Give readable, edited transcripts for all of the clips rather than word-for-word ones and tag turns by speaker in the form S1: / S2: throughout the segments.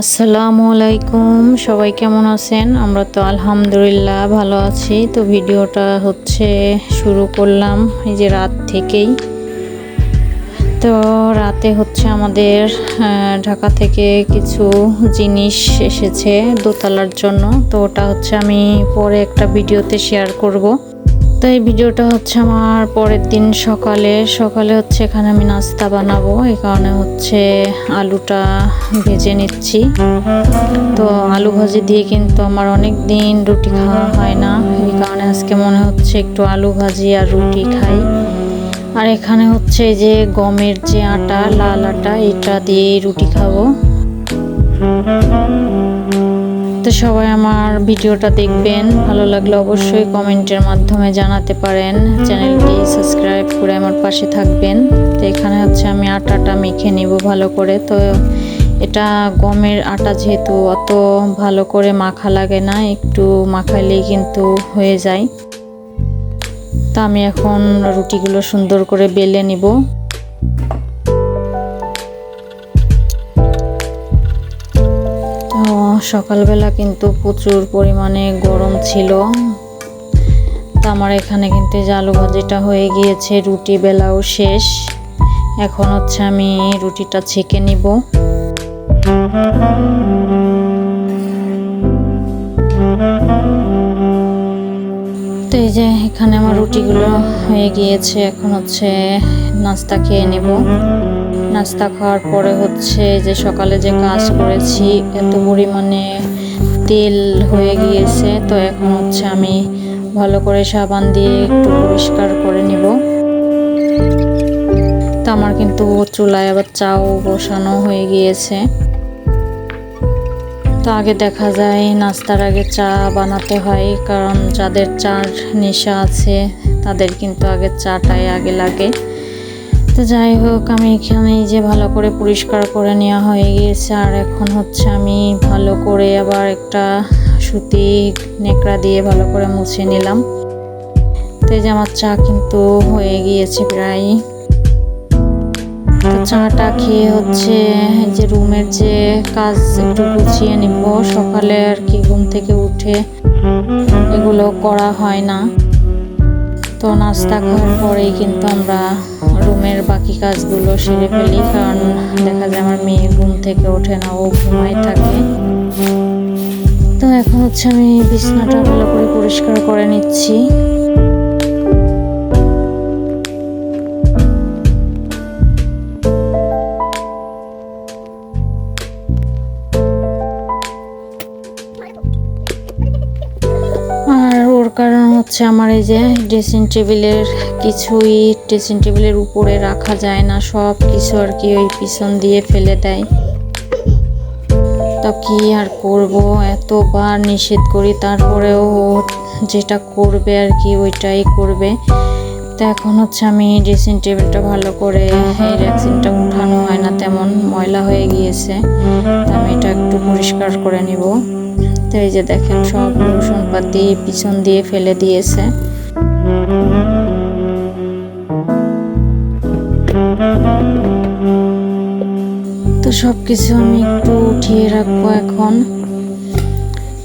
S1: আসসালামু আলাইকুম, সবাই কেমন আছেন? আমরা তো আলহামদুলিল্লাহ ভালো আছি। তো ভিডিওটা শুরু করলাম এই যে রাত থেকেই। তো রাতে আমাদের ঢাকা থেকে কিছু জিনিস এসেছে দোতলার জন্য। তো ওটা আমি পরে একটা ভিডিওতে শেয়ার করব। তো এই ভিডিওটা আমার পরের দিন সকালে এখানে আমি নাস্তা বানাবো। এই কারণে আলুটা ভেজে নিচ্ছি। তো আলু ভাজি দিয়ে কিন্তু আমার অনেক দিন রুটি খাওয়া হয় না, এই কারণে আজকে মনে হচ্ছে একটু আলু ভাজি আর রুটি খাই। আর এখানে এই যে গমের যে আটা, লাল আটা, এটা দিয়ে রুটি খাবো। তো সবাই আমার ভিডিওটা দেখবেন, ভালো লাগলে অবশ্যই কমেন্টের মাধ্যমে জানাতে পারেন। চ্যানেলটি সাবস্ক্রাইব করে আমার পাশে থাকবেন। তো এখানে আমি আটাটা মেখে নিব ভালো করে। তো এটা গমের আটা, যেহেতু অত ভালো করে মাখা লাগে না, একটু মাখাইলেই কিন্তু হয়ে যায়। তো আমি এখন রুটিগুলো সুন্দর করে বেলে নিব। সকালবেলা কিন্তু প্রচুর পরিমাণে গরম ছিল। তো আমার এখানে কিন্তু আলু ভাজিটা হয়ে গিয়েছে, রুটি বেলাও শেষ। এখন আমি রুটিটা ছেঁকে নিব। তো এই যে এখানে আমার রুটিগুলো হয়ে গিয়েছে। এখন নাস্তা খেয়ে নেব। নাস্তা খাওয়ার পরে যে সকালে যে কাজ করেছি, এত পরিমাণে তেল হয়ে গিয়েছে। তো এখন আমি ভালো করে সাবান দিয়ে একটু পরিষ্কার করে নিব। তো আমার কিন্তু চুলায় আবার চাও বসানো হয়ে গিয়েছে। তো আগে দেখা যায় নাস্তার আগে চা বানাতে হয়, কারণ যাদের চার নেশা আছে তাদের কিন্তু আগে চাটাই আগে লাগে। তো যাই হোক, আমি এখানে যে ভালো করে পরিষ্কার করে নেওয়া হয়ে গিয়েছে। আর এখন আমি ভালো করে আবার একটা সুতি নেকড়া দিয়ে ভালো করে মুছে নিলাম। তো এই যে আমার চা কিন্তু হয়ে গিয়েছে প্রায়। তো চাটা খেয়ে এই যে রুমের যে কাজ একটু গুছিয়ে নিব। সকালে আর কি ঘুম থেকে উঠে এগুলো করা হয় না। তো নাস্তা খাওয়ার পরেই কিন্তু আমরা রুমের বাকি কাজগুলো সেরে ফেলি, কারণ দেখা যায় আমার মেয়ে ঘুম থেকে ওঠে না, ও ঘুমায় থাকে। তো এখন আমি বিছানাটা ভালো করে পরিষ্কার করে নিচ্ছি। কারণ আমার এই যে ড্রেসিং টেবিলের উপরে রাখা যায় না, সব কিছু আর কি ওই পিছন দিয়ে ফেলে দেয়। তো কি আর করব, এতবার নিষেধ করি, তারপরেও যেটা করবে আর কি ওইটাই করবে। তো এখন আমি ড্রেসিং টেবিলটা ভালো করে, এই র্যাকসিনটা উঠানো হয় না, তেমন ময়লা হয়ে গিয়েছে। তো আমি এটা একটু পরিষ্কার করে নিব। তো এই যে দেখেন, সব লোশনপাতি পিছন দিয়ে ফেলে দিয়েছে। তো সব কিছু আমি একটু উঠিয়ে রাখবো এখন।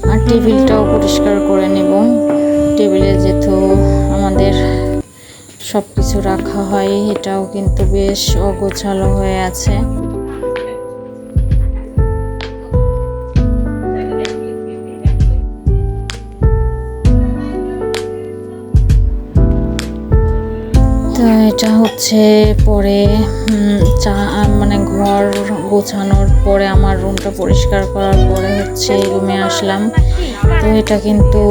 S1: আর টেবিলটাও পরিষ্কার করে নেব। টেবিলে যেহেতু আমাদের সব কিছু রাখা হয়, এটাও কিন্তু বেশ অগোছালো হয়ে আছে। তো এটা পরে মানে ঘর গোছানোর পরে, আমার রুমটা পরিষ্কার করার পরে রুমে আসলাম। তো এটা কিন্তু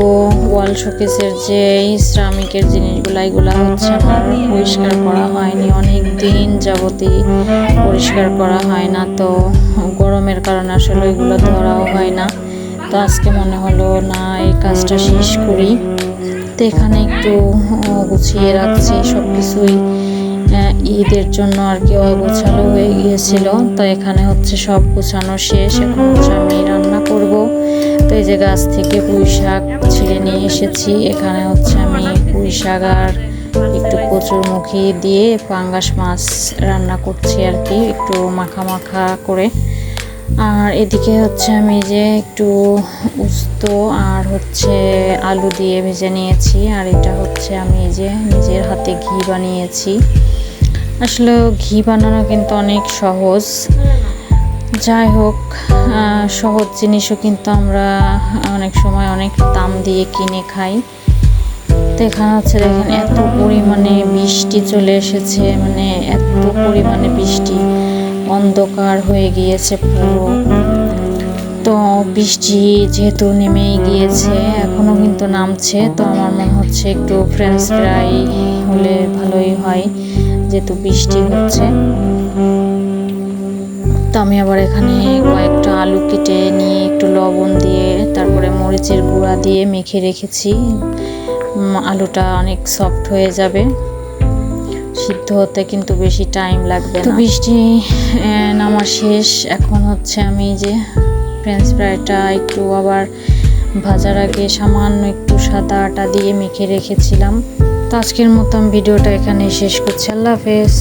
S1: ওয়াল শোকেসের যে শ্রমিকের জিনিসগুলো, এগুলো আমার পরিষ্কার করা হয়নি, অনেক দিন যাবতই পরিষ্কার করা হয় না। তো গরমের কারণে আসলে এগুলো ধরাও হয় না। তো আজকে মনে হলো না, এই কাজটা শেষ করি। তো এখানে একটু গুছিয়ে রাখছি সব কিছুই, ঈদের জন্য আর কি অগোছালো হয়ে গিয়েছিল। তো এখানে সব গোছানো শেষ। এখন আমি রান্না করব। তো এই যে গাছ থেকে পুঁই শাক ছিঁড়ে নিয়ে এসেছি। এখানে আমি পুঁই শাক আর একটু কচুরমুখী দিয়ে পাঙ্গাস মাছ রান্না করছি আর কি, একটু মাখা মাখা করে। আর এদিকে হচ্ছে আমি যে একটু উস্ত আর হচ্ছে আলু দিয়ে ভেজে নিয়েছি। আর এটা হচ্ছে আমি যে নিজের হাতে ঘি বানিয়েছি। আসলে ঘি বানানো কিন্তু অনেক সহজ। যাই হোক, সহজ জিনিসও কিন্তু আমরা অনেক সময় অনেক দাম দিয়ে কিনে খাই। তো এখানে হচ্ছে দেখেন এত পরিমাণে বৃষ্টি চলে এসেছে, মানে এত পরিমাণে বৃষ্টি, অন্ধকার হয়ে গিয়েছে পুরো। তো বৃষ্টি যেহেতু নেমেই গিয়েছে, এখনও কিন্তু নামছে, তো আমার মনে হচ্ছে একটু ফ্রেঞ্চ ফ্রাই হলে ভালোই হয় যেহেতু বৃষ্টি হচ্ছে। তো আমি আবার এখানে কয়েকটা আলু কেটে নিয়ে একটু লবণ দিয়ে তারপরে মরিচের গুঁড়া দিয়ে মেখে রেখেছি। আলুটা অনেক সফট হয়ে যাবে, সিদ্ধ হতে কিন্তু বেশি টাইম লাগবে না। তো বৃষ্টি নামা শেষ। এখন হচ্ছে আমি যে ফ্রেঞ্চ ফ্রাইটা একটু আবার ভাজার আগে সামান্য একটু সাদা আটা দিয়ে মেখে রেখেছিলাম। তো আজকের মতো আমি ভিডিওটা এখানে শেষ করছি। আল্লাহ হাফেজ।